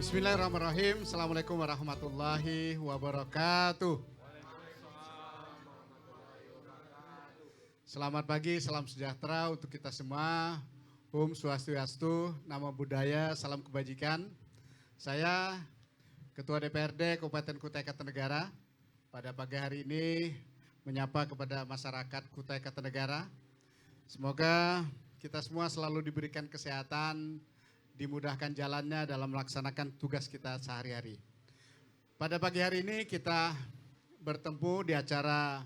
Bismillahirrahmanirrahim. Assalamualaikum warahmatullahi wabarakatuh. Selamat pagi, salam sejahtera untuk kita semua. Om Swastiastu, Namo Buddhaya, salam kebajikan. Saya Ketua DPRD Kabupaten Kutai Kartanegara. Pada pagi hari ini menyapa kepada masyarakat Kutai Kartanegara. Semoga kita semua selalu diberikan kesehatan, dimudahkan jalannya dalam melaksanakan tugas kita sehari-hari. Pada pagi hari ini kita bertemu di acara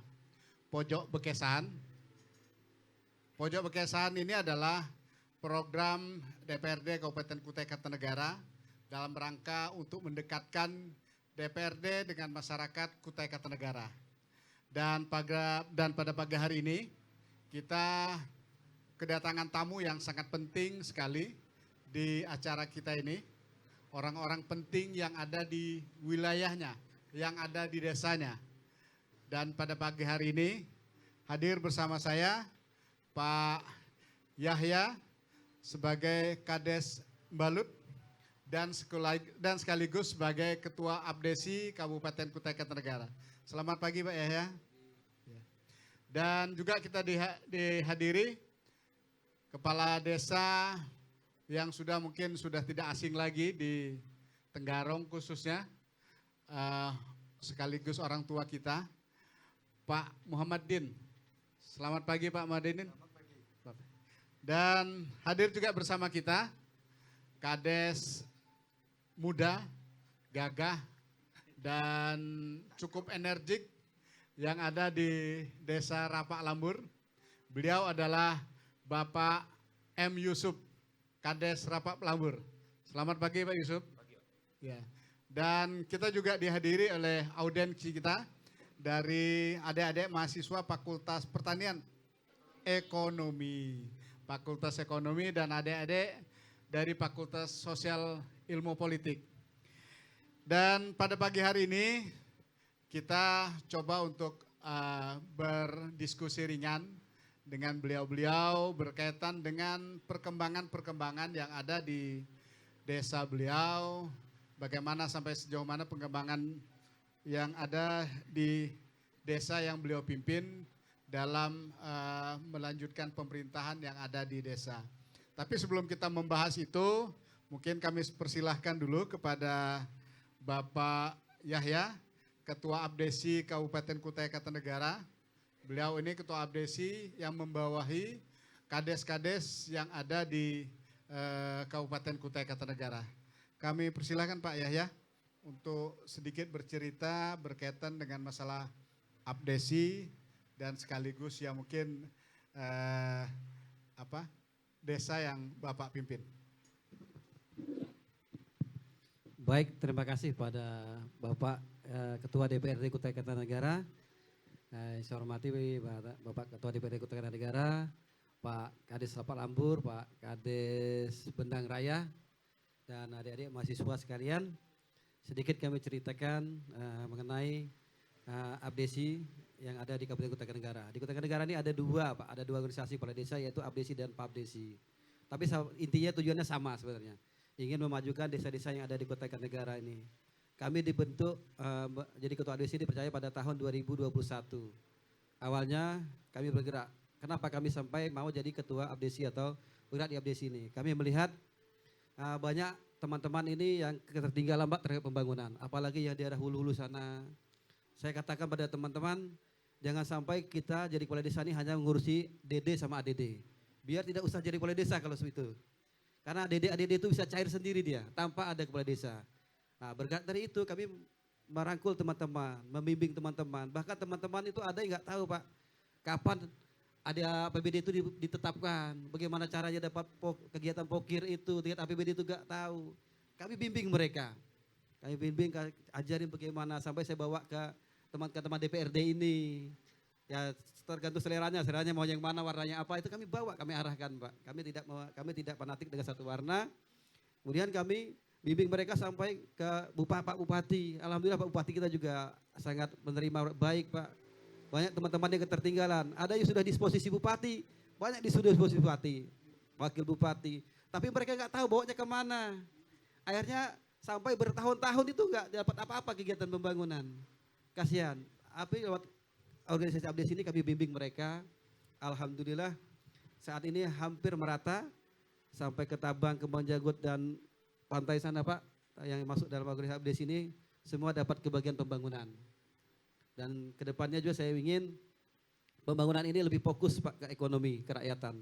Pojok Bekesan. Pojok Bekesan ini adalah program DPRD Kabupaten Kutai Kartanegara dalam rangka untuk mendekatkan DPRD dengan masyarakat Kutai Kartanegara. Dan pada pagi hari ini kita kedatangan tamu yang sangat penting sekali di acara kita ini, orang-orang penting yang ada di wilayahnya, yang ada di desanya. Dan pada pagi hari ini hadir bersama saya Pak Yahya sebagai Kades Balut dan sekaligus sebagai Ketua Abdesi Kabupaten Kutai Kartanegara. Selamat pagi Pak Yahya. Dan juga kita dihadiri Kepala Desa yang mungkin sudah tidak asing lagi di Tenggarong khususnya, sekaligus orang tua kita, Pak Muhammad Din. Selamat pagi Pak Muhammad Din. Selamat pagi. Dan hadir juga bersama kita, Kades muda, gagah, dan cukup energik yang ada di Desa Rapak Lambur. Beliau adalah Bapak M. Yusuf, Kades Rapak Lambur. Selamat pagi Pak Yusuf. Pagi. Ya. Dan kita juga dihadiri oleh audiensi kita dari adik-adik mahasiswa Fakultas Pertanian Ekonomi. Fakultas Ekonomi dan adik-adik dari Fakultas Sosial Ilmu Politik. Dan pada pagi hari ini kita coba untuk berdiskusi ringan dengan beliau-beliau berkaitan dengan perkembangan-perkembangan yang ada di desa beliau, bagaimana sampai sejauh mana pengembangan yang ada di desa yang beliau pimpin dalam melanjutkan pemerintahan yang ada di desa. Tapi sebelum kita membahas itu, mungkin kami persilahkan dulu kepada Bapak Yahya, Ketua Abdesi Kabupaten Kutai Kartanegara. Beliau ini Ketua Abdesi yang membawahi kades-kades yang ada di Kabupaten Kutai Kartanegara. Kami persilahkan Pak Yahya untuk sedikit bercerita berkaitan dengan masalah Abdesi dan sekaligus yang mungkin desa yang Bapak pimpin. Baik, terima kasih pada Bapak Ketua DPRD Kutai Kartanegara. Saya hormati Bapak Ketua DPRD Kutai Kartanegara, Pak Kades Rapak Lambur, Pak Kades Bendang Raya, dan adik-adik mahasiswa sekalian. Sedikit kami ceritakan mengenai Abdesi yang ada di Kabupaten Kutai Kartanegara. Di Kutai Kartanegara ini ada dua organisasi kepala desa, yaitu Abdesi dan Papdesi. Tapi intinya tujuannya sama sebenarnya, ingin memajukan desa-desa yang ada di Kutai Kartanegara ini. Kami dibentuk jadi Ketua Abdesi dipercaya pada tahun 2021. Awalnya kami bergerak. Kenapa kami sampai mau jadi Ketua Abdesi atau bergerak di Abdesi ini? Kami melihat banyak teman-teman ini yang ketertinggalan terhadap pembangunan. Apalagi yang di daerah hulu-hulu sana. Saya katakan pada teman-teman, jangan sampai kita jadi kepala desa ini hanya mengurusi DD sama ADD. Biar tidak usah jadi kepala desa kalau seperti itu. Karena DD ADD itu bisa cair sendiri dia tanpa ada kepala desa. Nah, berkat dari itu kami merangkul teman-teman, membimbing teman-teman. Bahkan teman-teman itu ada yang nggak tahu Pak, kapan ada APBD itu ditetapkan, bagaimana caranya dapat kegiatan pokir itu, tingkat APBD itu nggak tahu. Kami bimbing mereka, kami bimbing, ajarin bagaimana, sampai saya bawa ke teman-teman DPRD ini. Ya tergantung seleranya mau yang mana, warnanya apa, itu kami bawa, kami arahkan Pak. Kami tidak fanatik dengan satu warna. Kemudian kami bimbing mereka sampai ke Pak Bupati. Alhamdulillah Pak Bupati kita juga sangat menerima baik Pak. Banyak teman-teman yang ketertinggalan. Ada yang sudah disposisi Bupati, banyak sudah disposisi Bupati, Wakil Bupati. Tapi mereka nggak tahu bawanya kemana. Akhirnya sampai bertahun-tahun itu nggak dapat apa-apa kegiatan pembangunan. Kasihan. Tapi lewat organisasi ABDES ini kami bimbing mereka. Alhamdulillah saat ini hampir merata sampai ke Tabang, Kembang Jagut dan pantai sana Pak, yang masuk dalam organisasi ABDES ini semua dapat kebagian pembangunan. Dan kedepannya juga saya ingin pembangunan ini lebih fokus Pak ke ekonomi, kerakyatan.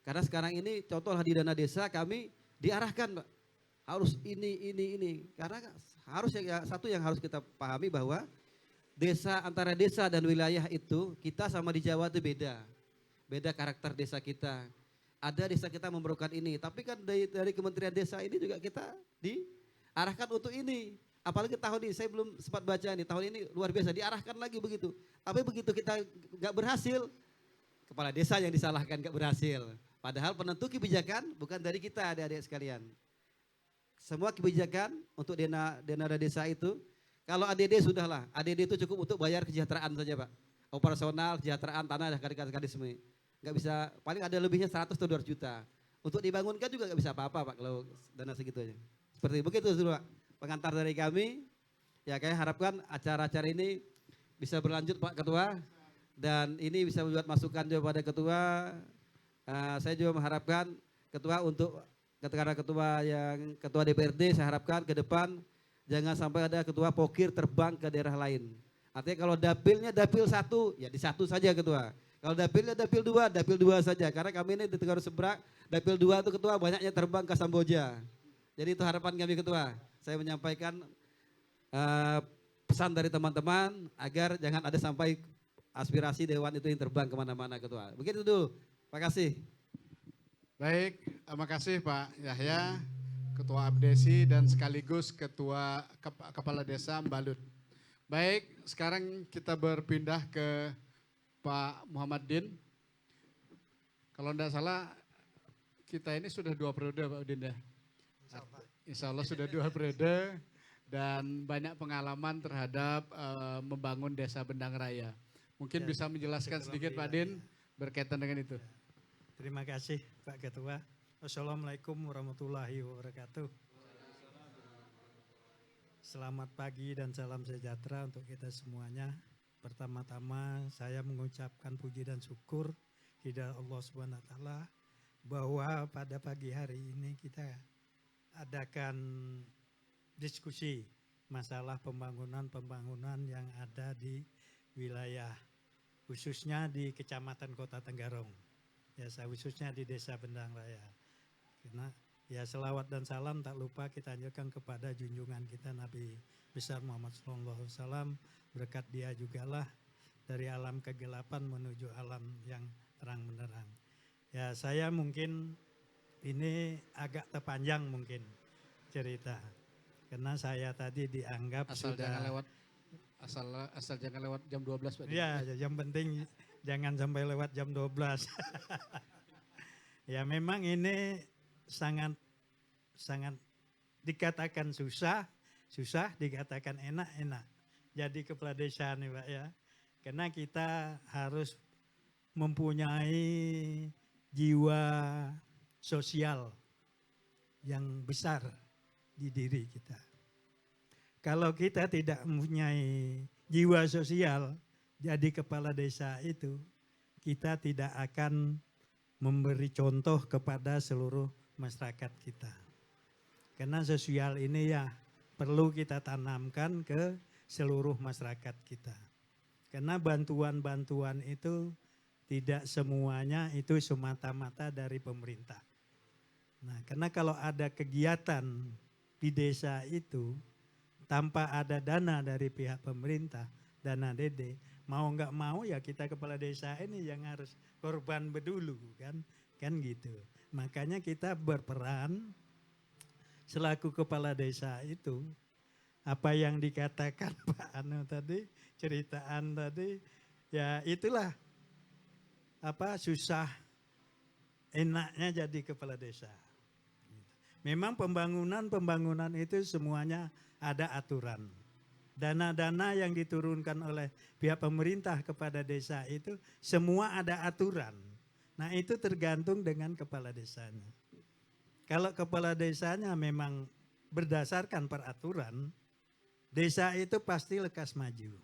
Karena sekarang ini contohlah di dana desa kami diarahkan Pak, harus ini. Karena harus satu yang harus kita pahami bahwa desa antara desa dan wilayah itu kita sama di Jawa itu beda. Beda karakter desa kita. Ada desa kita memerlukan ini, tapi kan dari Kementerian Desa ini juga kita diarahkan untuk ini. Apalagi tahun ini, saya belum sempat baca ini, tahun ini luar biasa, diarahkan lagi begitu. Tapi begitu kita nggak berhasil, kepala desa yang disalahkan nggak berhasil. Padahal penentu kebijakan bukan dari kita adik-adik sekalian. Semua kebijakan untuk dana desa itu, kalau ADD sudahlah, ADD itu cukup untuk bayar kesejahteraan saja Pak. Operasional, kesejahteraan, tanah, dan kadis-kadisme. Nggak bisa, paling ada lebihnya 100 atau 200 juta. Untuk dibangunkan juga nggak bisa apa-apa Pak kalau dana segitu aja. Seperti begitu dulu Pak. Pengantar dari kami, ya kayak harapkan acara-acara ini bisa berlanjut Pak Ketua, dan ini bisa membuat masukan juga pada Ketua. Saya juga mengharapkan Ketua untuk Ketua DPRD, saya harapkan ke depan jangan sampai ada Ketua Pokir terbang ke daerah lain. Artinya kalau dapilnya dapil 1, ya di 1 saja Ketua. Kalau dapilnya dapil 2 saja. Karena kami ini di Tegar Seberang, dapil 2 itu Ketua banyaknya terbang ke Samboja. Jadi itu harapan kami Ketua. Saya menyampaikan pesan dari teman-teman agar jangan ada sampai aspirasi Dewan itu yang terbang kemana-mana Ketua. Begitu dulu, terima kasih. Baik, terima kasih Pak Yahya, Ketua ABDESI dan sekaligus Kepala Desa Mbalut. Baik, sekarang kita berpindah ke Pak Muhammad Din. Kalau tidak salah, kita ini sudah 2 periode Pak Udin ya. Insya Allah sudah 2 periode dan banyak pengalaman terhadap membangun desa Bendang Raya. Mungkin bisa menjelaskan sedikit Pak Din berkaitan dengan itu. Terima kasih Pak Ketua. Assalamualaikum warahmatullahi wabarakatuh. Selamat pagi dan salam sejahtera untuk kita semuanya. Pertama-tama saya mengucapkan puji dan syukur kepada Allah Subhanahu wa taala bahwa pada pagi hari ini kita adakan diskusi masalah pembangunan yang ada di wilayah khususnya di Kecamatan Kota Tenggarong. Ya, khususnya di Desa Bendang Raya. Karena ya selawat dan salam tak lupa kita anjurkan kepada junjungan kita Nabi besar Muhammad SAW. Berkat dia jugalah dari alam kegelapan menuju alam yang terang benderang. Ya saya mungkin ini agak terpanjang mungkin cerita. Karena saya tadi dianggap Asal sudah... Asal jangan lewat jam 12 Pak. Ya, yang penting jangan sampai lewat jam 12. Ya memang ini sangat dikatakan susah, dikatakan enak. Jadi kepala desa nih Pak ya. Karena kita harus mempunyai jiwa sosial yang besar di diri kita. Kalau kita tidak mempunyai jiwa sosial, jadi kepala desa itu, kita tidak akan memberi contoh kepada seluruh masyarakat kita. Karena sosial ini ya perlu kita tanamkan ke seluruh masyarakat kita. Karena bantuan-bantuan itu tidak semuanya itu semata-mata dari pemerintah. Nah, karena kalau ada kegiatan di desa itu tanpa ada dana dari pihak pemerintah, dana DD, mau nggak mau ya kita kepala desa ini yang harus korban bedulu kan gitu. Makanya kita berperan selaku kepala desa itu, apa yang dikatakan Pak Anu tadi, ceritaan tadi, ya itulah apa susah enaknya jadi kepala desa. Memang pembangunan itu semuanya ada aturan. Dana-dana yang diturunkan oleh pihak pemerintah kepada desa itu semua ada aturan. Nah itu tergantung dengan kepala desanya. Kalau kepala desanya memang berdasarkan peraturan, desa itu pasti lekas maju.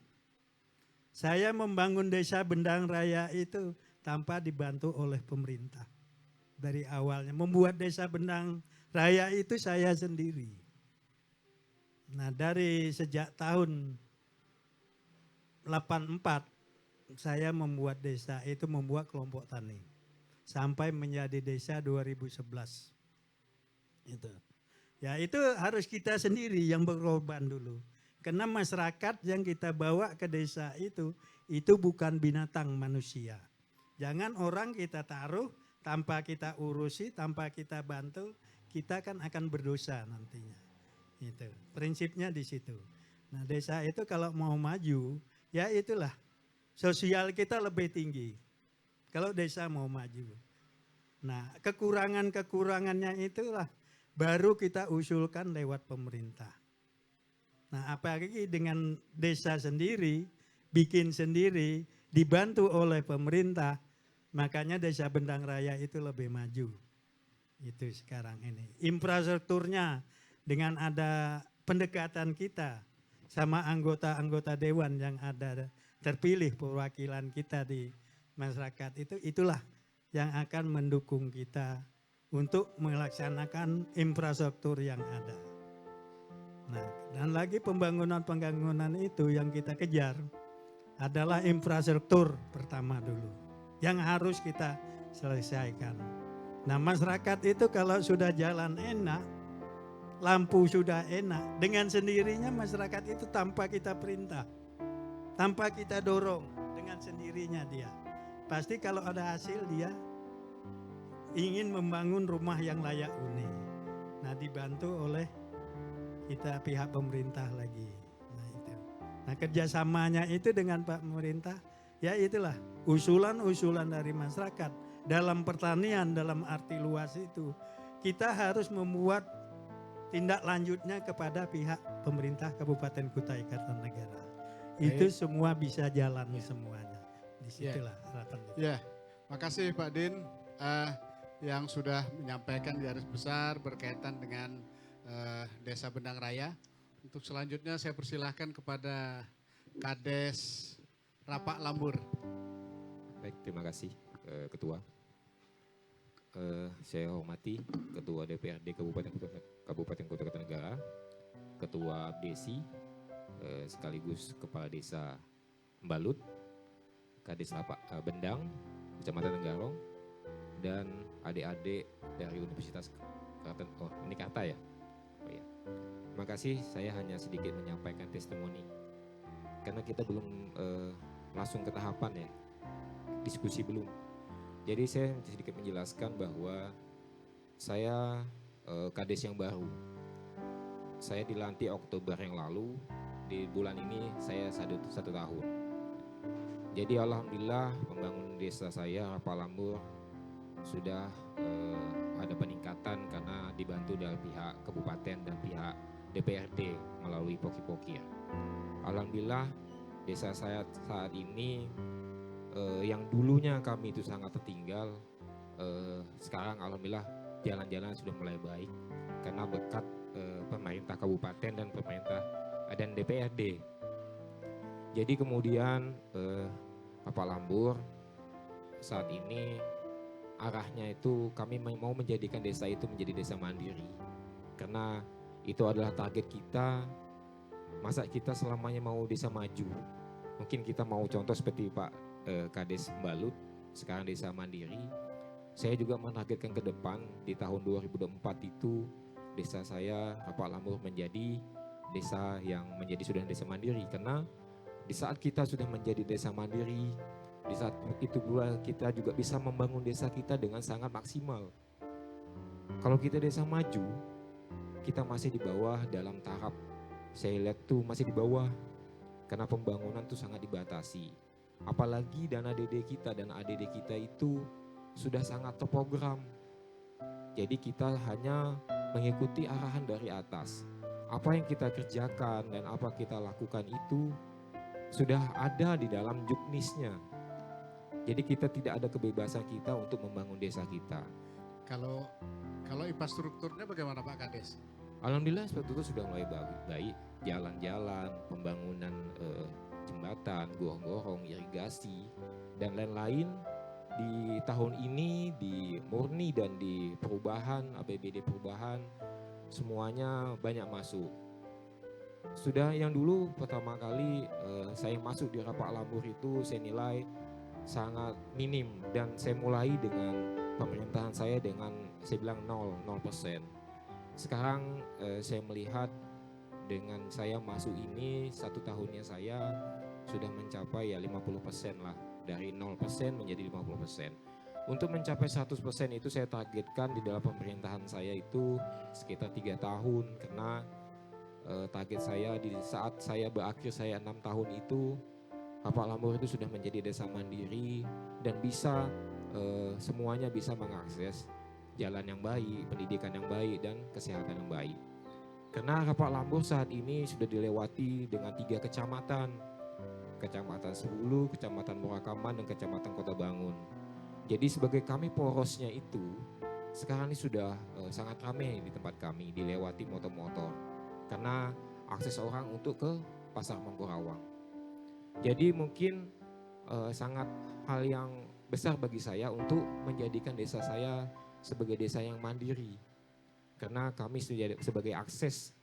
Saya membangun desa Bendang Raya itu tanpa dibantu oleh pemerintah. Dari awalnya membuat desa Bendang Raya itu saya sendiri. Nah, dari sejak tahun 84 saya membuat desa itu, membuat kelompok tani sampai menjadi desa 2011. Itu. Ya, itu harus kita sendiri yang berkorban dulu. Karena masyarakat yang kita bawa ke desa itu bukan binatang, manusia. Jangan orang kita taruh tanpa kita urusi, tanpa kita bantu, kita kan akan berdosa nantinya. Itu prinsipnya di situ. Nah, desa itu kalau mau maju, ya itulah sosial kita lebih tinggi. Kalau desa mau maju. Nah, kekurangannya itulah baru kita usulkan lewat pemerintah. Nah, apalagi dengan desa sendiri, bikin sendiri, dibantu oleh pemerintah, makanya desa Bendang Raya itu lebih maju. Itu sekarang ini. Infrastrukturnya dengan ada pendekatan kita sama anggota-anggota dewan yang ada terpilih perwakilan kita di masyarakat itu, itulah yang akan mendukung kita untuk melaksanakan infrastruktur yang ada. Nah, dan lagi pembangunan itu yang kita kejar adalah infrastruktur pertama dulu yang harus kita selesaikan. Nah, masyarakat itu kalau sudah jalan enak, lampu sudah enak, dengan sendirinya masyarakat itu tanpa kita perintah, tanpa kita dorong, dengan sendirinya dia. Pasti kalau ada hasil dia ingin membangun rumah yang layak huni. Nah, dibantu oleh kita pihak pemerintah lagi. Nah, itu. Nah, kerjasamanya itu dengan Pak pemerintah, ya itulah usulan-usulan dari masyarakat dalam pertanian, dalam arti luas itu. Kita harus membuat tindak lanjutnya kepada pihak pemerintah Kabupaten Kutai Kartanegara. Itu semua bisa jalan semuanya. Disitulah harapan kita. Ya, makasih Pak Din yang sudah menyampaikan garis besar berkaitan dengan Desa Bendang Raya. Untuk selanjutnya saya persilahkan kepada Kades Rapak Lambur. Baik, terima kasih Ketua. Saya hormati Ketua DPRD Kabupaten Kota Kartanegara, Ketua Abdesi, sekaligus Kepala Desa Mbalut, Kades Rapak Bendang, Kecamatan Tenggarong, dan adik-adik dari Universitas Unikarta ya. Oh ya. Terima kasih, saya hanya sedikit menyampaikan testimoni. Karena kita belum langsung ke tahapan ya, diskusi belum. Jadi saya sedikit menjelaskan bahwa saya Kades yang baru. Saya dilantik Oktober yang lalu, di bulan ini saya satu tahun. Jadi alhamdulillah pembangunan desa saya Rapak Lambur sudah ada peningkatan karena dibantu dari pihak kabupaten dan pihak DPRD melalui poki-poki ya. Alhamdulillah desa saya saat ini yang dulunya kami itu sangat tertinggal, sekarang alhamdulillah jalan-jalan sudah mulai baik karena berkat pemerintah kabupaten dan pemerintah dan DPRD. Jadi kemudian Rapak Lambur saat ini arahnya itu kami mau menjadikan desa itu menjadi desa mandiri. Karena itu adalah target kita. Masa kita selamanya mau desa maju? Mungkin kita mau contoh seperti Pak Kades Mbalut, sekarang desa mandiri. Saya juga menargetkan ke depan di tahun 2024 itu desa saya Rapak Lambur menjadi desa yang menjadi sudah desa mandiri. Karena di saat kita sudah menjadi desa mandiri, di saat itu pula kita juga bisa membangun desa kita dengan sangat maksimal. Kalau kita desa maju, kita masih di bawah dalam tahap, saya lihat tuh masih di bawah. Karena pembangunan tuh sangat dibatasi. Apalagi dana DD kita dan ADD kita itu sudah sangat terprogram. Jadi kita hanya mengikuti arahan dari atas. Apa yang kita kerjakan dan apa kita lakukan itu sudah ada di dalam juknisnya. Jadi kita tidak ada kebebasan kita untuk membangun desa kita. Kalau infrastrukturnya bagaimana Pak Kades? Alhamdulillah infrastruktur sudah mulai baik, jalan-jalan, pembangunan jembatan, gorong-gorong, irigasi, dan lain-lain di tahun ini di Murni dan di perubahan, APBD perubahan, semuanya banyak masuk. Sudah yang dulu pertama kali saya masuk di Rapak Lambur itu saya nilai sangat minim dan saya mulai dengan pemerintahan saya dengan saya bilang 0%. Sekarang saya melihat dengan saya masuk ini 1 tahunnya saya sudah mencapai ya 50% lah, dari 0% menjadi 50%. Untuk mencapai 100% itu saya targetkan di dalam pemerintahan saya itu sekitar 3 tahun, karena target saya di saat saya berakhir saya 6 tahun itu Rapak Lambur itu sudah menjadi desa mandiri dan bisa semuanya bisa mengakses jalan yang baik, pendidikan yang baik, dan kesehatan yang baik. Karena Rapak Lambur saat ini sudah dilewati dengan 3 kecamatan. Kecamatan Sebulu, Kecamatan Murakaman, dan Kecamatan Kota Bangun. Jadi sebagai kami porosnya itu, sekarang ini sudah sangat ramai di tempat kami, dilewati motor-motor. Karena akses orang untuk ke Pasar Mangkurawang. Jadi mungkin sangat hal yang besar bagi saya untuk menjadikan desa saya sebagai desa yang mandiri. Karena kami sebagai akses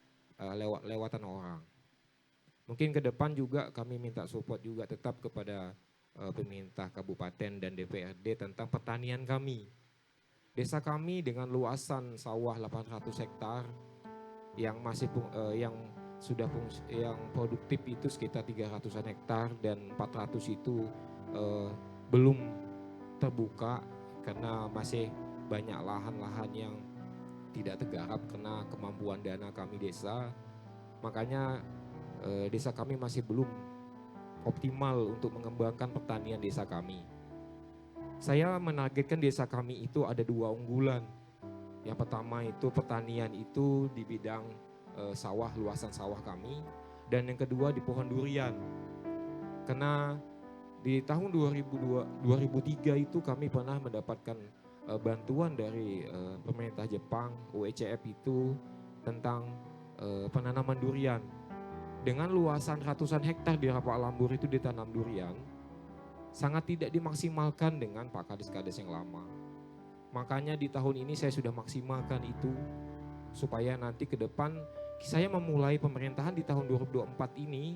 lewatan orang. Mungkin ke depan juga kami minta support juga tetap kepada pemerintah kabupaten dan DPRD tentang pertanian kami. Desa kami dengan luasan sawah 800 hektar yang masih yang produktif itu sekitar 300-an hektar dan 400 itu belum terbuka karena masih banyak lahan-lahan yang tidak tergarap karena kemampuan dana kami desa. Makanya desa kami masih belum optimal untuk mengembangkan pertanian desa kami. Saya menargetkan desa kami itu ada 2 unggulan. Yang pertama itu pertanian itu di bidang sawah, luasan sawah kami. Dan yang kedua di pohon durian. Karena di tahun 2003 itu kami pernah mendapatkan bantuan dari pemerintah Jepang, UECF itu tentang penanaman durian. Dengan luasan ratusan hektar di Rapak Lambur itu ditanam durian, sangat tidak dimaksimalkan dengan Pak Kades-Kades yang lama. Makanya di tahun ini saya sudah maksimalkan itu, supaya nanti ke depan saya memulai pemerintahan di tahun 2024 ini,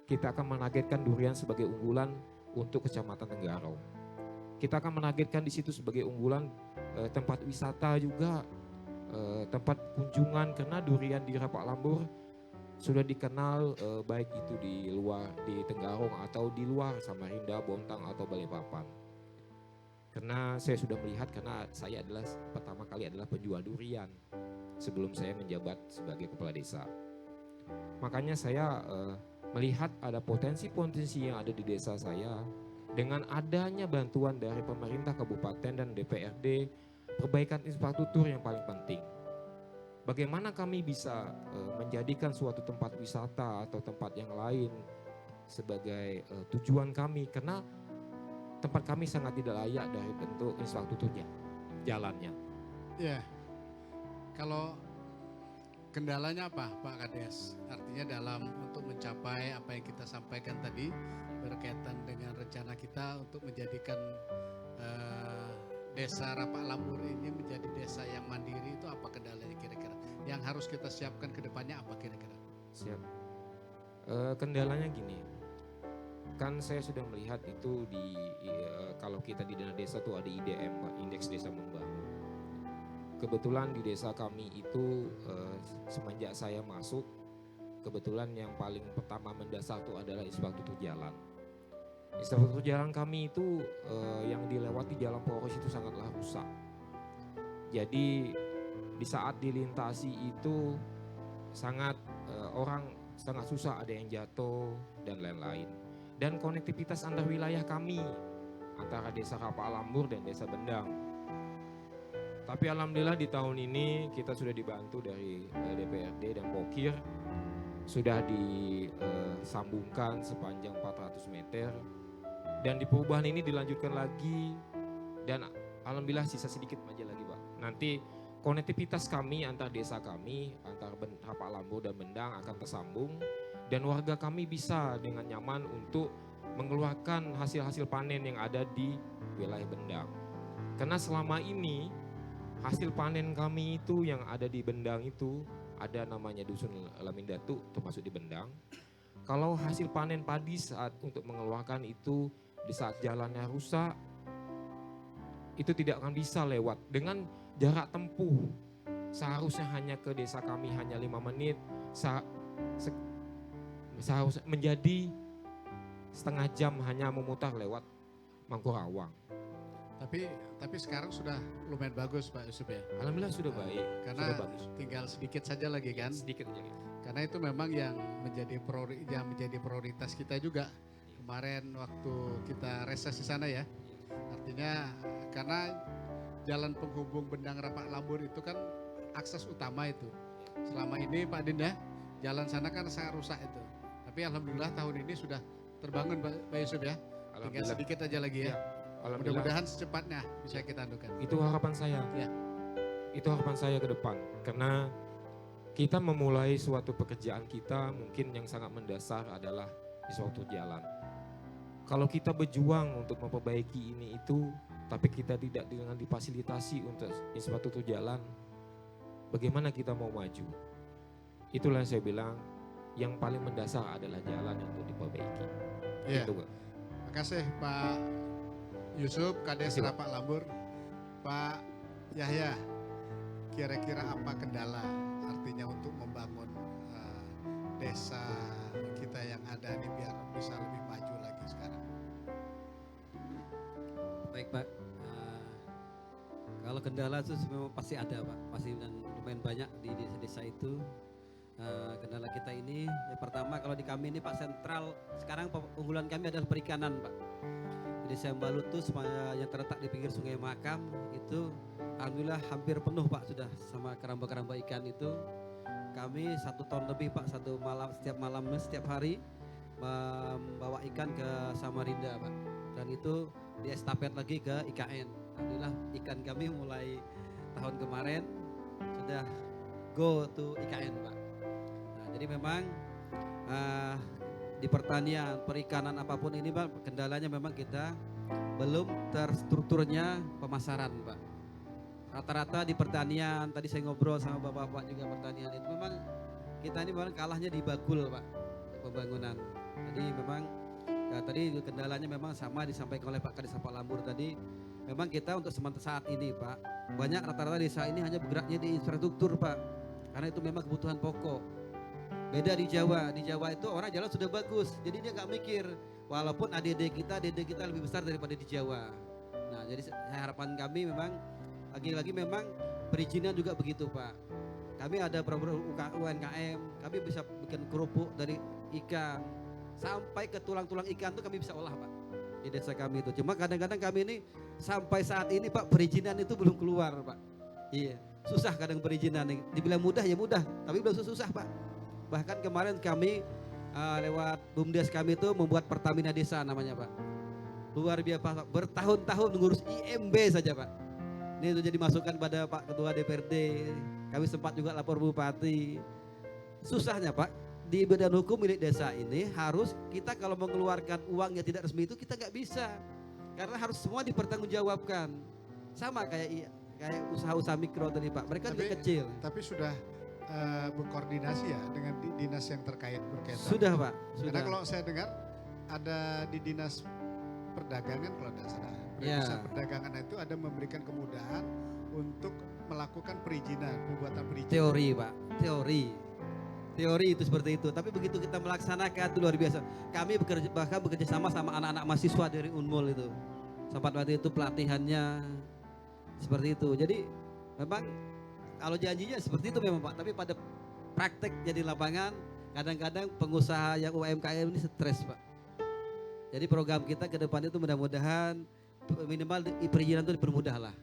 kita akan menargetkan durian sebagai unggulan untuk Kecamatan Tenggarong. Kita akan menargetkan di situ sebagai unggulan tempat wisata juga, tempat kunjungan, karena durian di Rapak Lambur sudah dikenal baik itu di luar, di Tenggarong atau di luar Samarinda, Bontang atau Balikpapan. Karena saya sudah melihat, karena saya adalah pertama kali adalah penjual durian sebelum saya menjabat sebagai kepala desa. Makanya saya melihat ada potensi-potensi yang ada di desa saya dengan adanya bantuan dari pemerintah kabupaten dan DPRD, perbaikan infrastruktur yang paling penting. Bagaimana kami bisa menjadikan suatu tempat wisata atau tempat yang lain sebagai tujuan kami, karena tempat kami sangat tidak layak dari bentuk infrastrukturnya, jalannya. Ya, kalau kendalanya apa Pak Kades? Artinya dalam untuk mencapai apa yang kita sampaikan tadi berkaitan dengan rencana kita untuk menjadikan desa Rapak Lambur ini menjadi desa yang mandiri, itu apa kendalanya kira-kira? Yang harus kita siapkan ke depannya apa kira-kira? Siap. Kendalanya gini, kan saya sudah melihat itu kalau kita di dana desa tuh ada IDM, Pak, Indeks Desa Membangun. Kebetulan di desa kami itu semenjak saya masuk, kebetulan yang paling pertama mendasar itu adalah infrastruktur jalan. Infrastruktur jalan kami itu yang dilewati jalan poros itu sangatlah rusak. Jadi di saat dilintasi itu sangat orang sangat susah, ada yang jatuh dan lain-lain. Dan konektivitas antar wilayah kami antara desa Rapak Lambur dan desa Bendang. Tapi alhamdulillah di tahun ini kita sudah dibantu dari DPRD dan Pokir, sudah disambungkan sepanjang 400 meter. Dan di perubahan ini dilanjutkan lagi, dan alhamdulillah sisa sedikit aja lagi Pak. Nanti konektivitas kami antar desa kami, antar Rapak Lambur dan Bendang akan tersambung dan warga kami bisa dengan nyaman untuk mengeluarkan hasil-hasil panen yang ada di wilayah Bendang. Karena selama ini hasil panen kami itu yang ada di Bendang itu ada namanya Dusun Lamindatu termasuk di Bendang. Kalau hasil panen padi saat untuk mengeluarkan itu di saat jalannya rusak itu tidak akan bisa lewat dengan jarak tempuh seharusnya hanya ke desa kami hanya 5 menit seharusnya menjadi setengah jam hanya memutar lewat Mangkurawang. Tapi sekarang sudah lumayan bagus Pak Yusuf ya. Alhamdulillah sudah baik, Karena sudah bagus. tinggal sedikit saja lagi kan. Sedikit aja. Karena itu memang yang menjadi prioritas kita juga. Kemarin waktu kita reses di sana ya. Artinya karena jalan penghubung Bendang Rapak Lambur itu kan akses utama itu. Selama ini Pak Dinda, jalan sana kan sangat rusak itu. Tapi alhamdulillah tahun ini sudah terbangun Pak Yusuf ya. Tinggal Alhamdulillah. sedikit aja lagi ya. Alhamdulillah. Mudah-mudahan secepatnya bisa kita anukan. Itu harapan saya. Ya. Itu harapan saya ke depan. Karena kita memulai suatu pekerjaan kita mungkin yang sangat mendasar adalah di suatu jalan. Kalau kita berjuang untuk memperbaiki ini itu, tapi kita tidak dengan difasilitasi untuk di suatu jalan, bagaimana kita mau maju? Itulah yang saya bilang, yang paling mendasar adalah jalan yang untuk diperbaiki. Iya. Itu, Pak. Terima kasih Pak Yusuf, Kades Terima kasih, Pak. Rapak Lambur. Pak Yahya, kira-kira apa kendala artinya untuk membangun desa kita yang ada ini biar bisa lebih maju lagi sekarang? Baik Pak, kalau kendala itu memang pasti ada Pak, pasti dan lumayan banyak di desa-desa itu. Kendala kita ini, yang pertama kalau di kami ini Pak sentral, sekarang unggulan kami adalah perikanan Pak. Di Desa Embalut itu yang terletak di pinggir Sungai Makam itu alhamdulillah hampir penuh Pak sudah sama keramba-keramba ikan itu. Kami 1 ton lebih Pak, setiap malam setiap hari membawa ikan ke Samarinda Pak. Dan itu diestafet lagi ke IKN. Alhamdulillah ikan kami mulai tahun kemarin sudah go to IKN Pak. Nah, jadi memang di pertanian, perikanan apapun ini Pak, kendalanya memang kita belum terstrukturnya pemasaran Pak. Rata-rata di pertanian, tadi saya ngobrol sama bapak-bapak juga pertanian itu memang kita ini memang kalahnya di bagul Pak, pembangunan. Jadi memang tadi kendalanya memang sama disampaikan oleh Pak Kadis Rapak Lambur tadi. Memang kita untuk saat ini Pak, banyak rata-rata desa ini hanya bergeraknya di infrastruktur Pak. Karena itu memang kebutuhan pokok. Beda di Jawa itu orang jalan sudah bagus. Jadi dia nggak mikir, walaupun ADD kita lebih besar daripada di Jawa. Nah jadi harapan kami memang, lagi-lagi memang perizinan juga begitu Pak. Kami ada program UMKM, kami bisa bikin kerupuk dari ikan. Sampai ke tulang-tulang ikan itu kami bisa olah Pak. Di desa kami itu. Cuma kadang-kadang kami ini sampai saat ini Pak perizinan itu belum keluar Pak. Iya, susah kadang perizinan. Dibilang mudah ya mudah, tapi belum susah Pak. Bahkan kemarin kami lewat BUMDes kami itu membuat Pertamina Desa namanya Pak. Luar biasa Pak, bertahun-tahun mengurus IMB saja Pak. Ini itu jadi masukan pada Pak Ketua DPRD. Kami sempat juga lapor Bupati. Susahnya Pak, di badan hukum milik desa ini harus kita kalau mengeluarkan uang yang tidak resmi itu kita nggak bisa. Karena harus semua dipertanggungjawabkan. Sama kayak usaha-usaha mikro tadi Pak, mereka juga kecil. Tapi sudah berkoordinasi ya dengan dinas yang terkait berkaitan. Sudah Pak, sudah. Karena kalau saya dengar ada di dinas perdagangan kalau tidak salah. Ya. Dinas perdagangan itu ada memberikan kemudahan untuk melakukan perizinan, pembuatan perizinan. Teori Pak, teori itu seperti itu. Tapi begitu kita melaksanakan itu luar biasa. Kami bahkan bekerja sama anak-anak mahasiswa dari Unmul itu. Sempat waktu itu pelatihannya seperti itu. Jadi memang kalau janjinya seperti itu memang Pak. Tapi pada praktek jadi lapangan kadang-kadang pengusaha yang UMKM ini stres Pak. Jadi program kita ke depan itu mudah-mudahan minimal perizinan itu dipermudah lah.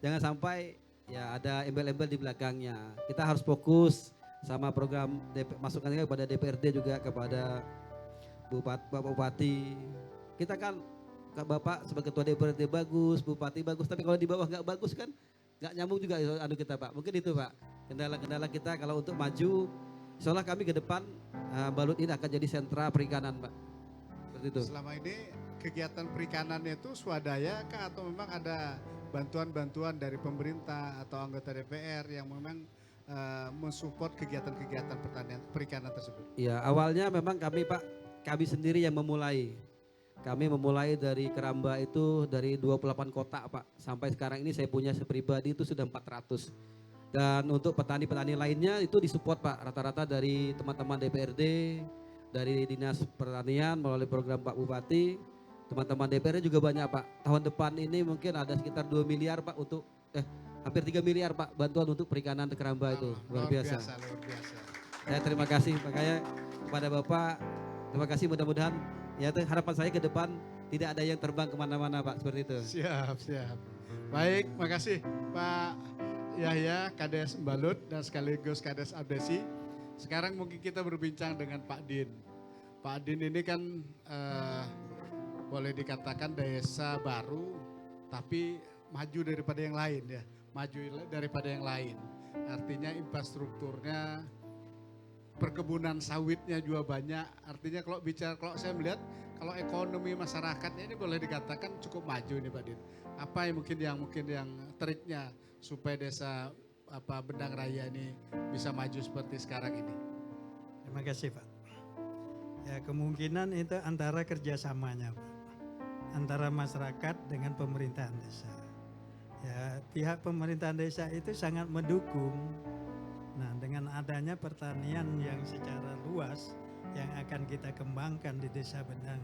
Jangan sampai ya ada embel-embel di belakangnya. Kita harus fokus sama program masukan kepada DPRD juga kepada Bapak Bupati. Kita kan Bapak sebagai ketua DPRD bagus, Bupati bagus, tapi kalau di bawah nggak bagus kan nggak nyambung juga anu kita Pak. Mungkin itu Pak, kendala-kendala kita kalau untuk maju, insya kami ke depan Balut ini akan jadi sentra perikanan Pak. Seperti itu. Selama ini kegiatan perikanannya itu swadaya kah atau memang ada bantuan-bantuan dari pemerintah atau anggota DPR yang memang mensupport kegiatan-kegiatan perikanan tersebut? Ya awalnya memang kami Pak, kami sendiri yang memulai. Kami memulai dari keramba itu dari 28 kotak Pak. Sampai sekarang ini saya punya pribadi itu sudah 400. Dan untuk petani-petani lainnya itu disupport Pak. Rata-rata dari teman-teman DPRD, dari Dinas Pertanian melalui program Pak Bupati. Teman-teman DPRD juga banyak Pak. Tahun depan ini mungkin ada sekitar 2 miliar Pak untuk, hampir 3 miliar Pak bantuan untuk perikanan keramba itu. Luar biasa. Luar biasa. Saya terima kasih makanya kepada Bapak, terima kasih mudah-mudahan ya itu harapan saya ke depan tidak ada yang terbang kemana-mana Pak seperti itu. Siap, siap. Baik, makasih Pak Yahya, Kades Mbalut dan sekaligus Kades Abdesi. Sekarang mungkin kita berbincang dengan Pak Din. Pak Din ini kan boleh dikatakan desa baru tapi maju daripada yang lain ya. Maju daripada yang lain. Artinya infrastrukturnya, perkebunan sawitnya juga banyak. Artinya kalau saya melihat kalau ekonomi masyarakatnya ini boleh dikatakan cukup maju nih Pak Din. Apa yang mungkin yang triknya supaya desa Bendang Raya ini bisa maju seperti sekarang ini? Terima kasih Pak. Ya kemungkinan itu antara kerjasamanya Pak. Antara masyarakat dengan pemerintahan desa. Ya pihak pemerintahan desa itu sangat mendukung. Nah dengan adanya pertanian yang secara luas yang akan kita kembangkan di Desa Bendang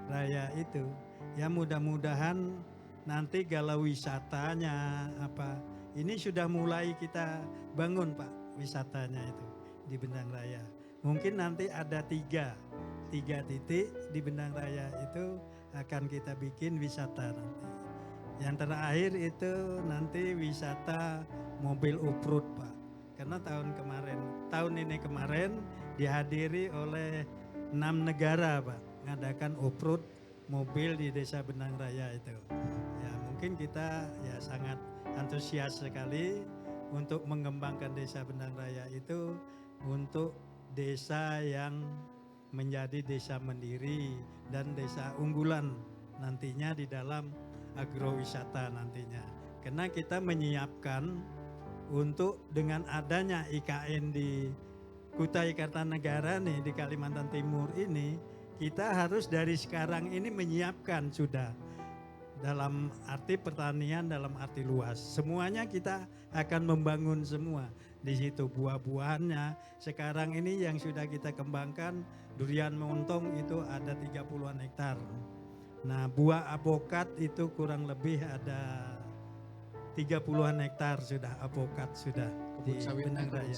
Raya itu, ya mudah-mudahan nanti galau wisatanya ini sudah mulai kita bangun Pak wisatanya itu di Bendang Raya. Mungkin nanti ada tiga titik di Bendang Raya itu akan kita bikin wisata nanti. Yang terakhir itu nanti wisata mobil off-road Pak. Karena tahun ini kemarin dihadiri oleh 6 negara Pak, ngadakan off-road mobil di Desa Bendang Raya itu. Ya mungkin kita ya sangat antusias sekali untuk mengembangkan Desa Bendang Raya itu untuk desa yang menjadi desa mandiri dan desa unggulan nantinya di dalam agrowisata nantinya. Karena kita menyiapkan untuk dengan adanya IKN di Kutai Kartanegara nih di Kalimantan Timur ini, kita harus dari sekarang ini menyiapkan sudah dalam arti pertanian dalam arti luas. Semuanya kita akan membangun semua. Di situ buah-buahannya sekarang ini yang sudah kita kembangkan durian montong itu ada 30-an hektar. Nah, buah apokat itu kurang lebih ada 30-an hektar sudah apokat sudah di Bendang Raya.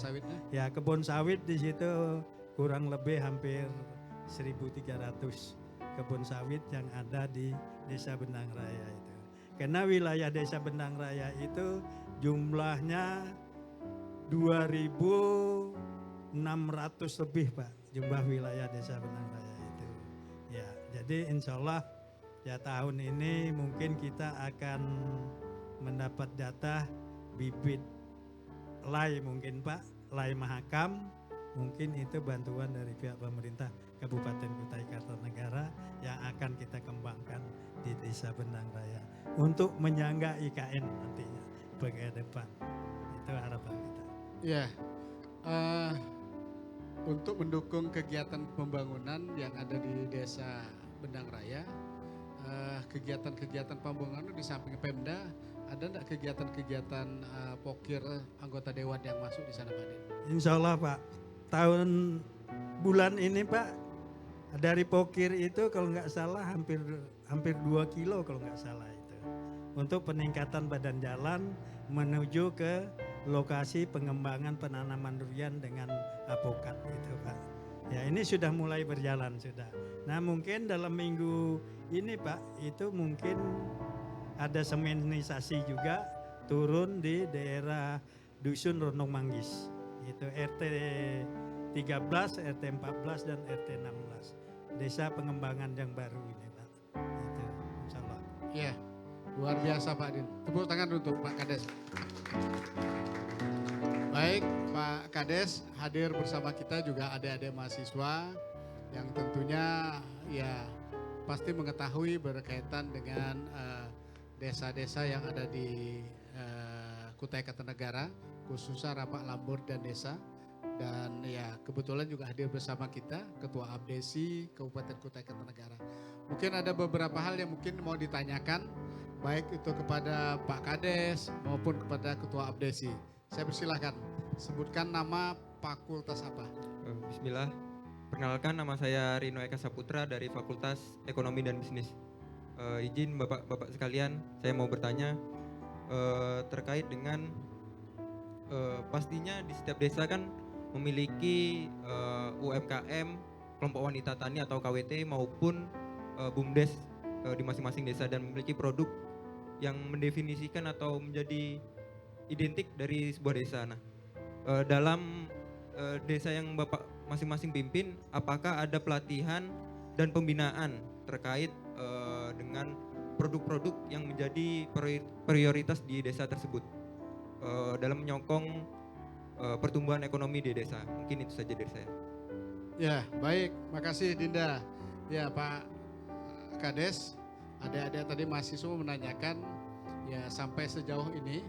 Ya, kebun sawit di situ kurang lebih hampir 1.300 kebun sawit yang ada di Desa Bendang Raya itu. Karena wilayah Desa Bendang Raya itu jumlahnya 2.600 lebih Pak, jumlah wilayah Desa Bendang Raya itu. Ya, jadi insya Allah ya tahun ini mungkin kita akan mendapat jatah bibit lay mungkin Pak, lay mahakam, mungkin itu bantuan dari pihak pemerintah Kabupaten Kutai Kartanegara yang akan kita kembangkan di Desa Bendang Raya untuk menyangga IKN nantinya ke depan. Itu harapan kita. Ya, untuk mendukung kegiatan pembangunan yang ada di Desa Bendang Raya, kegiatan-kegiatan pembangunan di samping Pemda, ada enggak kegiatan-kegiatan pokir anggota dewan yang masuk di sana Pak Din? Insya Allah Pak, bulan ini Pak, dari pokir itu kalau nggak salah hampir 2 kilo kalau nggak salah itu. Untuk peningkatan badan jalan menuju ke lokasi pengembangan penanaman durian dengan apokat itu Pak. Ya ini sudah mulai berjalan sudah. Nah mungkin dalam minggu ini Pak, itu mungkin ada semenisasi juga turun di daerah Dusun Rondong Manggis. Itu RT 13, RT 14 dan RT 16. Desa pengembangan yang baru ini Pak. Itu insya Allah. Ya, luar biasa Pak Din. Tepuk tangan untuk Pak Kades. Pak Kades hadir bersama kita juga adik-adik mahasiswa yang tentunya ya pasti mengetahui berkaitan dengan desa-desa yang ada di Kutai Kartanegara, khususnya Rapak Lambur dan Desa. Dan ya kebetulan juga hadir bersama kita Ketua Abdesi Kabupaten Kutai Kartanegara. Mungkin ada beberapa hal yang mungkin mau ditanyakan, baik itu kepada Pak Kades maupun kepada Ketua Abdesi. Saya persilahkan, sebutkan nama fakultas apa. Bismillah, perkenalkan nama saya Rino Eka Saputra dari Fakultas Ekonomi dan Bisnis. Izin Bapak-Bapak sekalian, saya mau bertanya terkait dengan pastinya di setiap desa kan memiliki UMKM, kelompok wanita tani atau KWT maupun BUMDes di masing-masing desa dan memiliki produk yang mendefinisikan atau menjadi identik dari sebuah desa. Nah, dalam desa yang Bapak masing-masing pimpin, apakah ada pelatihan dan pembinaan terkait dengan produk-produk yang menjadi prioritas di desa tersebut dalam menyokong pertumbuhan ekonomi di desa? Mungkin itu saja dari saya. Ya, baik. Makasih Dinda. Ya, Pak Kades, adik-adik tadi mahasiswa menanyakan ya sampai sejauh ini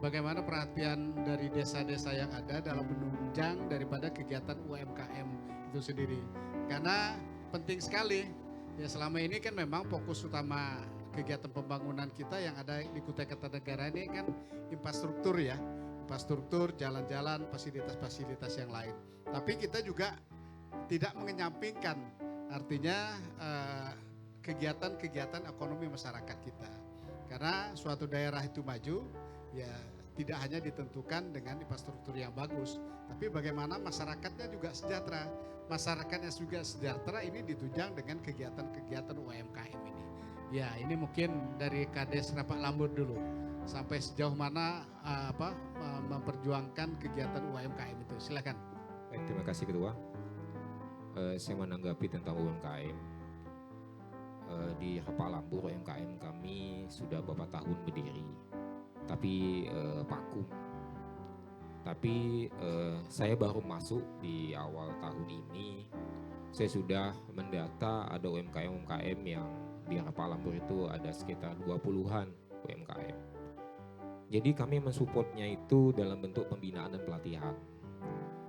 bagaimana perhatian dari desa-desa yang ada dalam menunjang daripada kegiatan UMKM itu sendiri. Karena penting sekali, ya selama ini kan memang fokus utama kegiatan pembangunan kita yang ada di Kutai Kartanegara ini kan infrastruktur ya. Infrastruktur, jalan-jalan, fasilitas-fasilitas yang lain. Tapi kita juga tidak mengenyampingkan artinya kegiatan-kegiatan ekonomi masyarakat kita. Karena suatu daerah itu maju, ya tidak hanya ditentukan dengan infrastruktur yang bagus, tapi bagaimana masyarakatnya juga sejahtera. Masyarakatnya juga sejahtera ini ditunjang dengan kegiatan-kegiatan UMKM ini. Ya, ini mungkin dari Kades Rapak Lambur dulu. Sampai sejauh mana memperjuangkan kegiatan UMKM itu. Silakan. Baik, terima kasih Ketua. Saya menanggapi tentang UMKM. Di Rapak Lambur UMKM kami sudah beberapa tahun berdiri, tapi vakum. Tapi saya baru masuk di awal tahun ini. Saya sudah mendata ada UMKM yang di Rapak Lambur itu ada sekitar 20-an UMKM. Jadi kami mensupportnya itu dalam bentuk pembinaan dan pelatihan.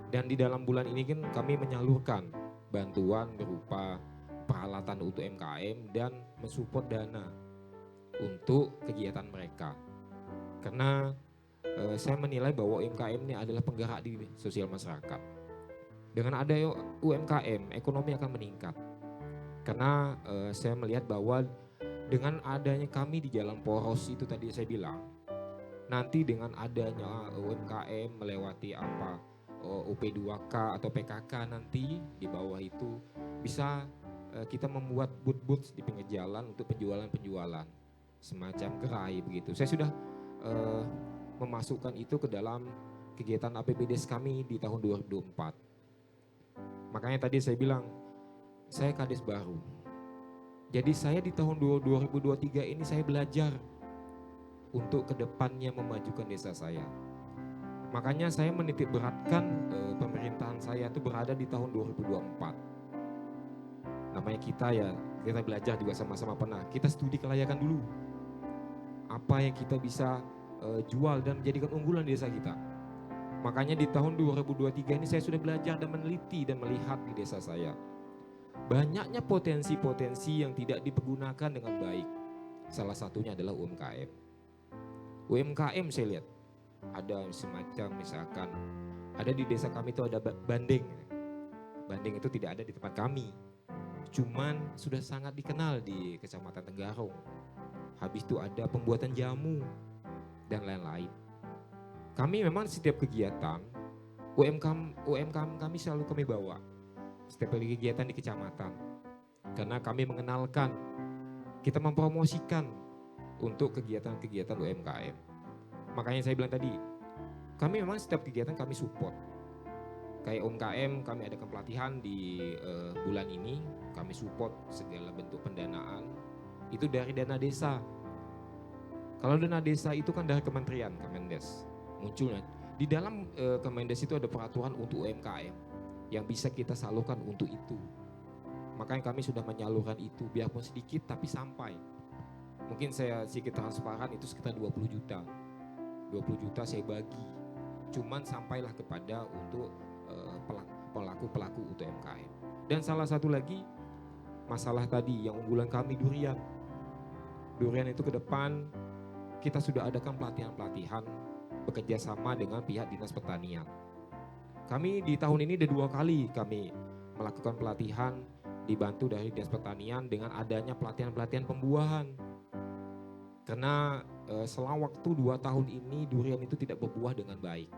Dan di dalam bulan ini kan kami menyalurkan bantuan berupa peralatan untuk UMKM dan mensupport dana untuk kegiatan mereka. Karena saya menilai bahwa UMKM ini adalah penggerak di sosial masyarakat. Dengan ada UMKM, ekonomi akan meningkat. Karena saya melihat bahwa dengan adanya kami di jalan poros itu tadi saya bilang, nanti dengan adanya UMKM melewati UP2K atau PKK nanti di bawah itu bisa kita membuat booth-booth di pinggir jalan untuk penjualan-penjualan semacam gerai begitu. Saya sudah memasukkan itu ke dalam kegiatan APBDes kami di tahun 2024. Makanya tadi saya bilang saya Kades baru. Jadi saya di tahun 2023 ini saya belajar untuk kedepannya memajukan desa saya. Makanya saya menitik beratkan pemerintahan saya itu berada di tahun 2024. Namanya kita belajar juga sama-sama pernah. Kita studi kelayakan dulu. Apa yang kita bisa jual dan menjadikan unggulan desa kita. Makanya di tahun 2023 ini saya sudah belajar dan meneliti dan melihat di desa saya. Banyaknya potensi-potensi yang tidak dipergunakan dengan baik. Salah satunya adalah UMKM. UMKM saya lihat ada semacam misalkan ada di desa kami itu ada bandeng. Bandeng itu tidak ada di tempat kami. Cuman sudah sangat dikenal di Kecamatan Tenggarong. Habis itu ada pembuatan jamu dan lain-lain. Kami memang setiap kegiatan UMKM kami selalu kami bawa. Setiap kali kegiatan di kecamatan. Karena kami mengenalkan, kita mempromosikan untuk kegiatan-kegiatan UMKM. Makanya saya bilang tadi, kami memang setiap kegiatan kami support. Kayak UMKM kami adakan pelatihan di bulan ini, kami support segala bentuk pendanaan. Itu dari dana desa. Kalau dana desa itu kan dari kementerian, Kemendes. Munculnya Di dalam Kemendes itu ada peraturan untuk UMKM yang bisa kita salurkan untuk itu. Makanya kami sudah menyalurkan itu, biarpun sedikit tapi sampai. Mungkin saya sedikit transparan, itu sekitar 20 juta. 20 juta saya bagi, cuman sampailah kepada untuk pelaku-pelaku UMKM. Dan salah satu lagi, masalah tadi yang unggulan kami durian. Durian itu ke depan kita sudah adakan pelatihan-pelatihan bekerja sama dengan pihak Dinas Pertanian. Kami di tahun ini ada 2 kali kami melakukan pelatihan dibantu dari Dinas Pertanian dengan adanya pelatihan-pelatihan pembuahan. Karena selang waktu 2 tahun ini durian itu tidak berbuah dengan baik.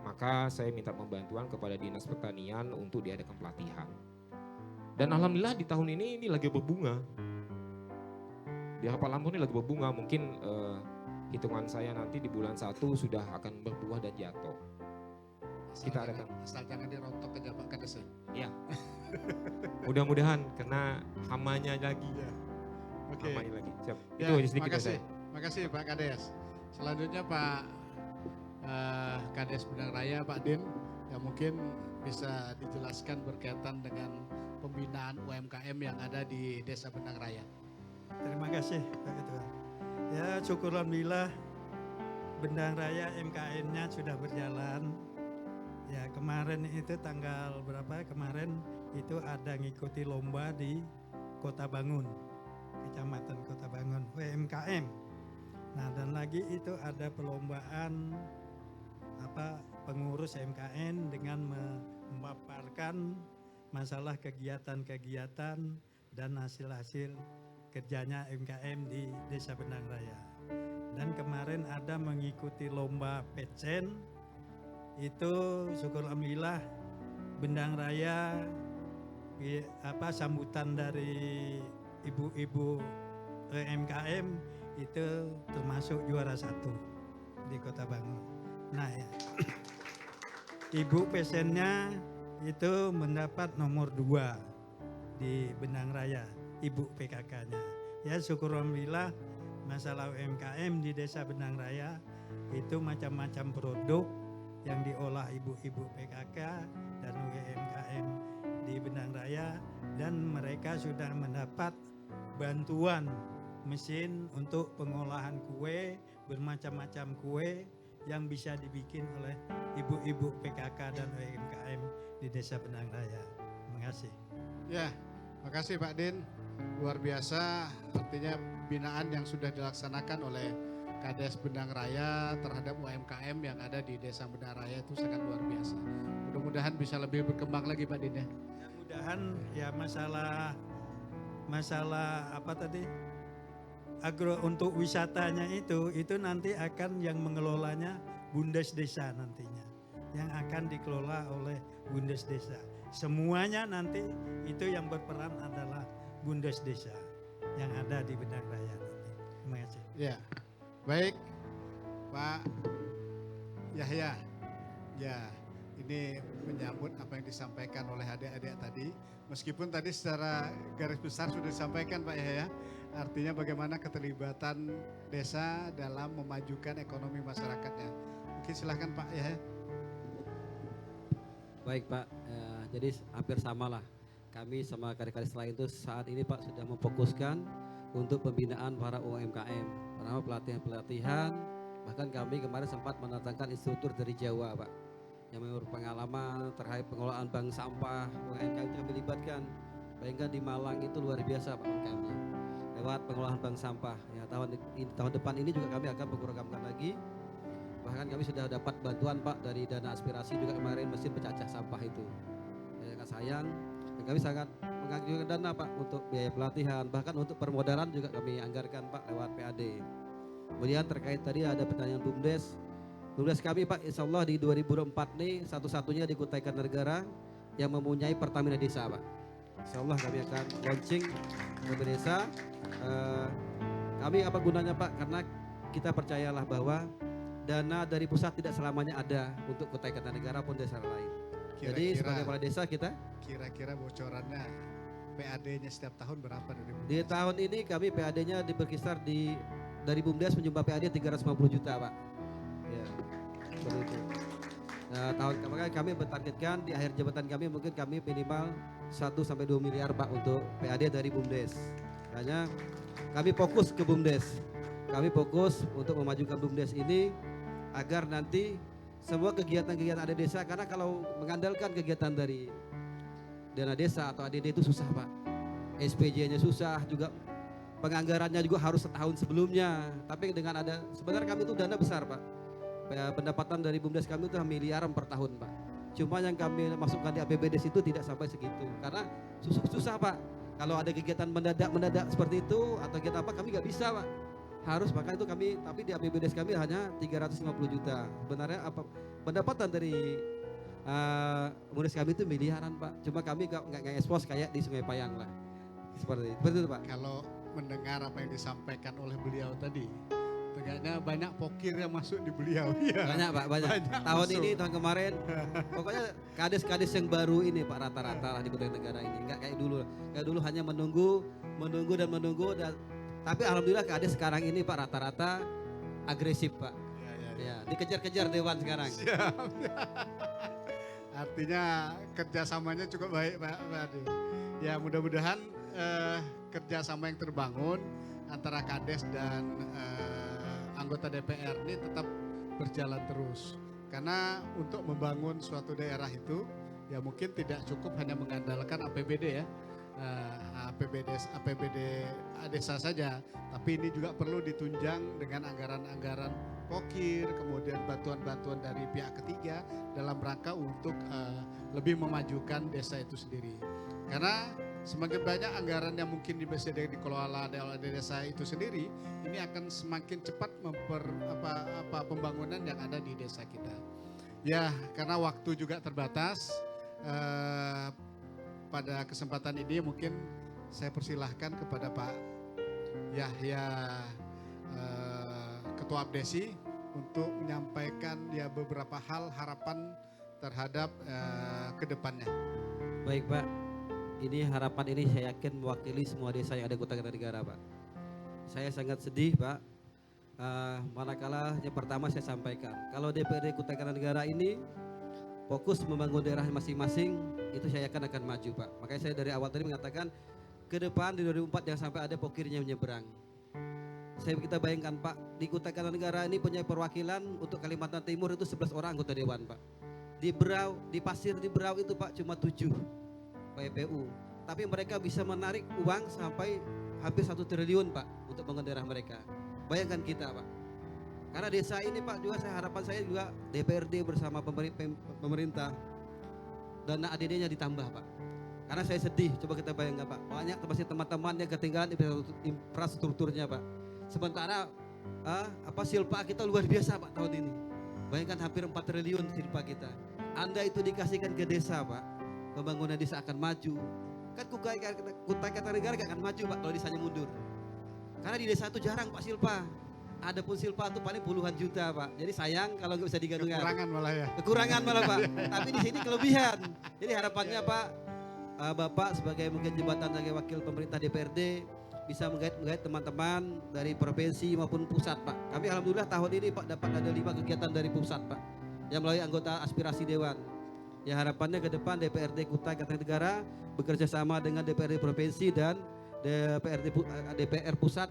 Maka saya minta pembantuan kepada Dinas Pertanian untuk diadakan pelatihan. Dan alhamdulillah di tahun ini lagi berbunga. Di Harapan Lampung ini lagi berbunga, mungkin hitungan saya nanti di bulan 1 sudah akan berbuah dan jatuh. Kita adakan. Asal jangan dirontok ke Pak Kades. Ya. Mudah-mudahan karena hamanya lagi. Ya. Oke. Hamanya lagi. Siap. Ya, Itu aja sedikit dari makasih. saya. Makasih Pak Kades. Selanjutnya Pak Kades Benang Raya, Pak Din, yang mungkin bisa dijelaskan berkaitan dengan pembinaan UMKM yang ada di Desa Benang Raya. Terima kasih Pak Ketua. Ya syukur alhamdulillah Benang Raya MKN-nya sudah berjalan. Ya kemarin itu tanggal berapa kemarin itu ada ngikuti lomba di Kota Bangun, Kecamatan Kota Bangun, UMKM. Nah dan lagi itu ada perlombaan pengurus MKN dengan memaparkan masalah kegiatan-kegiatan dan hasil-hasil kerjanya MKM di Desa Benang Raya. Dan kemarin ada mengikuti lomba PECEN, itu syukur alhamdulillah Benang Raya sambutan dari ibu-ibu MKM itu termasuk juara 1 di Kota Bangun. Nah ya, ibu pesennya itu mendapat nomor 2 di Benang Raya, ibu PKK-nya. Ya syukur alhamdulillah masalah UMKM di Desa Benang Raya itu macam-macam produk yang diolah ibu-ibu PKK dan UMKM di Benang Raya, dan mereka sudah mendapat bantuan mesin untuk pengolahan kue, bermacam-macam kue yang bisa dibikin oleh ibu-ibu PKK dan UMKM di Desa Benang Raya. Terima kasih. Ya, makasih Pak Din. Luar biasa, artinya binaan yang sudah dilaksanakan oleh Kades Benang Raya terhadap UMKM yang ada di Desa Benang Raya itu sangat luar biasa. Mudah-mudahan bisa lebih berkembang lagi Pak Din ya. Mudah-mudahan ya masalah apa tadi? Agro untuk wisatanya itu nanti akan yang mengelolanya Bundes Desa nantinya. Yang akan dikelola oleh Bundes Desa. Semuanya nanti itu yang berperan adalah Bundes Desa yang ada di Benang Raya nanti. Terima kasih. Ya, baik Pak Yahya. Ya, ini menyambut apa yang disampaikan oleh adik-adik tadi. Meskipun tadi secara garis besar sudah disampaikan Pak Yahya. Artinya bagaimana keterlibatan desa dalam memajukan ekonomi masyarakatnya. Mungkin silahkan Pak Yahya. Baik Pak, jadi hampir sama lah. Kami sama kadis-kadis lain itu saat ini Pak sudah memfokuskan untuk pembinaan para UMKM. Pertama pelatihan-pelatihan, bahkan kami kemarin sempat mendatangkan instruktur dari Jawa Pak. Yang berpengalaman terkait pengelolaan bank sampah, UMKM itu kami libatkan. Bayangkan di Malang itu luar biasa Pak UMKM-nya. Lewat pengolahan bank sampah. Ya, tahun depan ini juga kami akan programkan lagi. Bahkan kami sudah dapat bantuan Pak dari dana aspirasi juga kemarin mesin pecacah sampah itu. Ya, sayang, dan kami sangat mengajukan dana Pak untuk biaya pelatihan, bahkan untuk permodalan juga kami anggarkan Pak lewat PAD. Kemudian terkait tadi ada pertanyaan BUMDes. BUMDes kami Pak insya Allah di 2004 nih satu-satunya di Kutai Kartanegara yang mempunyai Pertamina Desa Pak. Insya Allah kami akan launching ke desa. Kami apa gunanya Pak? Karena kita percayalah bahwa dana dari pusat tidak selamanya ada untuk Kutai Kartanegara pun desa lain. Jadi sebagai kepala desa kita kira-kira bocorannya PAD-nya setiap tahun berapa dari BUMDes? di tahun ini kami PAD-nya berkisar dari BUMDes menyumbang PAD 350 juta Pak. Ya, seperti itu. Tahun kemarin kami bertargetkan di akhir jabatan kami mungkin kami minimal 1 sampai 2 miliar Pak untuk PAD dari BUMDes. Makanya kami fokus ke BUMDes. Kami fokus untuk memajukan BUMDes ini agar nanti semua kegiatan-kegiatan ada desa, karena kalau mengandalkan kegiatan dari dana desa atau ADD itu susah Pak. SPJ-nya susah, juga penganggarannya juga harus setahun sebelumnya. Tapi dengan ada, sebenarnya kami itu dana besar Pak. Pendapatan dari BUMDes kami itu miliaran per tahun Pak. Cuma yang kami masukkan di APBDes itu tidak sampai segitu. Karena susah Pak. Kalau ada kegiatan mendadak seperti itu atau kegiatan apa kami nggak bisa Pak. Harus, maka itu kami, tapi di APBDes kami hanya 350 juta. Sebenarnya apa pendapatan dari BUMDes kami itu miliaran Pak. Cuma kami nggak ekspos kayak di Sungai Payang lah. Seperti itu Pak. Kalau mendengar apa yang disampaikan oleh beliau tadi, kayaknya banyak pokir yang masuk di beliau. Ya. Banyak Pak, banyak. Banyak Tahun masuk. ini, tahun kemarin, pokoknya kades-kades yang baru ini Pak rata-rata lah di Kota Negara ini. Enggak kayak dulu. Kayak dulu hanya menunggu dan tapi alhamdulillah kades sekarang ini Pak rata-rata agresif Pak. Ya, ya, ya. Ya, dikejar-kejar dewan sekarang. Siap. Artinya kerjasamanya cukup baik Pak Ade. Ya mudah-mudahan kerjasama yang terbangun antara Kades dan anggota DPR ini tetap berjalan terus. Karena untuk membangun suatu daerah itu ya mungkin tidak cukup hanya mengandalkan APBD ya. APBD desa saja, tapi ini juga perlu ditunjang dengan anggaran-anggaran pokir, kemudian bantuan-bantuan dari pihak ketiga dalam rangka untuk lebih memajukan desa itu sendiri. Karena semakin banyak anggaran yang mungkin bisa dikelola oleh desa itu sendiri, ini akan semakin cepat pembangunan yang ada di desa kita. Ya, karena waktu juga terbatas. Pada kesempatan ini mungkin saya persilahkan kepada Pak Yahya Ketua Abdesi untuk menyampaikan ya beberapa hal harapan terhadap kedepannya. Baik Pak, ini harapan ini saya yakin mewakili semua desa yang ada di Kota Kartanegara Pak. Saya sangat sedih Pak, manakala yang pertama saya sampaikan, kalau DPRD Kota Kartanegara ini fokus membangun daerah masing-masing, itu saya akan maju Pak. Makanya saya dari awal tadi mengatakan ke depan di 2004 jangan sampai ada pokirnya menyeberang. Kita bayangkan Pak, di Kota Kartanegara ini punya perwakilan untuk Kalimantan Timur itu 11 orang anggota dewan Pak. Di Berau, di Pasir di Berau itu Pak cuma 7 PPU. Tapi mereka bisa menarik uang sampai hampir 1 triliun Pak untuk bangun daerah mereka. Bayangkan kita Pak. Karena desa ini Pak juga harapan saya juga DPRD bersama pemerintah dana ADD-nya ditambah Pak. Karena saya sedih, coba kita bayangkan Pak, banyak masih teman-teman yang ketinggalan infrastrukturnya Pak. Sementara silpa kita luar biasa Pak tahun ini. Bayangkan hampir 4 triliun silpa kita. Anda itu dikasihkan ke desa Pak, pembangunan desa akan maju. Kan Kota Kartanegara gak akan maju Pak kalau desanya mundur. Karena di desa itu jarang Pak silpa. Adapun silpa itu paling puluhan juta Pak. Jadi sayang kalau nggak bisa digantungkan. Kekurangan malah Pak. Tapi di sini kelebihan. Jadi harapannya Pak, Bapak sebagai mungkin jembatan sebagai wakil pemerintah DPRD bisa menggait teman-teman dari provinsi maupun pusat Pak. Kami alhamdulillah tahun ini Pak dapat ada 5 kegiatan dari pusat Pak, yang melalui anggota aspirasi dewan. Ya harapannya ke depan DPRD Kota Kartanegara bekerja sama dengan DPRD provinsi dan DPR pusat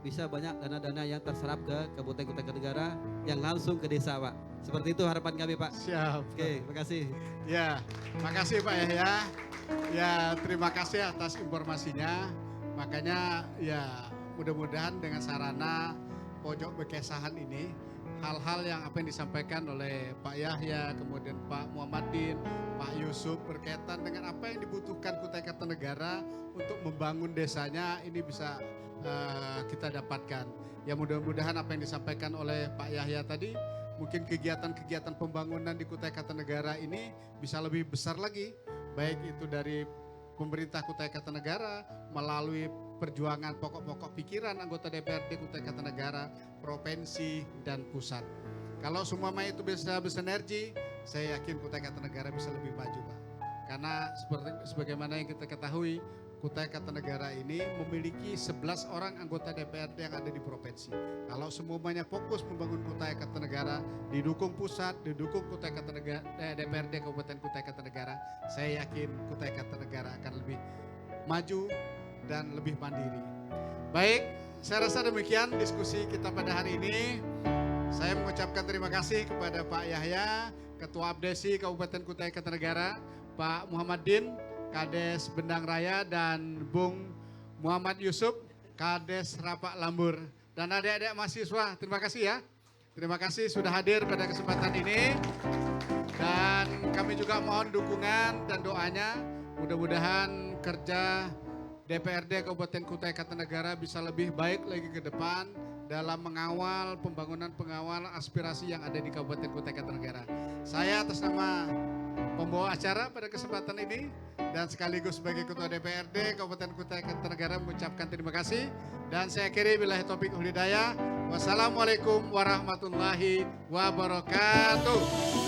bisa banyak dana-dana yang terserap ke Kabupaten Kota Kartanegara yang langsung ke desa Pak. Seperti itu harapan kami Pak. Siap. Oke, terima kasih. Ya, makasih Pak Yahya. Ya, terima kasih atas informasinya. Makanya ya mudah-mudahan dengan sarana pojok bekesahan ini, hal-hal yang apa yang disampaikan oleh Pak Yahya, kemudian Pak Muhammadin, Pak Yusuf berkaitan dengan apa yang dibutuhkan Kota Kartanegara untuk membangun desanya ini bisa kita dapatkan. Ya mudah-mudahan apa yang disampaikan oleh Pak Yahya tadi, mungkin kegiatan-kegiatan pembangunan di Kota Kartanegara ini bisa lebih besar lagi, baik itu dari pemerintah Kota Kartanegara melalui perjuangan pokok-pokok pikiran anggota DPRD Kota Kartanegara, provinsi dan pusat. Kalau semua itu bisa bersinergi, saya yakin Kota Kartanegara bisa lebih maju Pak. Karena sebagaimana yang kita ketahui, Kutai Kartanegara ini memiliki 11 orang anggota DPRD yang ada di provinsi. Kalau semuanya fokus membangun Kutai Kartanegara, didukung pusat, didukung Kutai Kartanegara, DPRD Kabupaten Kutai Kartanegara, saya yakin Kutai Kartanegara akan lebih maju dan lebih mandiri. Baik, saya rasa demikian diskusi kita pada hari ini. Saya mengucapkan terima kasih kepada Pak Yahya, Ketua Abdesi Kabupaten Kutai Kartanegara, Pak Muhammadin, Kades Bendang Raya, dan Bung Muhammad Yusuf, Kades Rapak Lambur. Dan adik-adik mahasiswa, terima kasih ya. Terima kasih sudah hadir pada kesempatan ini. Dan kami juga mohon dukungan dan doanya. Mudah-mudahan kerja DPRD Kabupaten Kutai Kartanegara bisa lebih baik lagi ke depan dalam mengawal pembangunan aspirasi yang ada di Kabupaten Kutai Kartanegara. Saya atas nama pembawa acara pada kesempatan ini dan sekaligus sebagai Ketua DPRD Kabupaten Kutai Kartanegara mengucapkan terima kasih, dan saya akhiri billahi taufiq wal hidayah. Wassalamualaikum warahmatullahi wabarakatuh.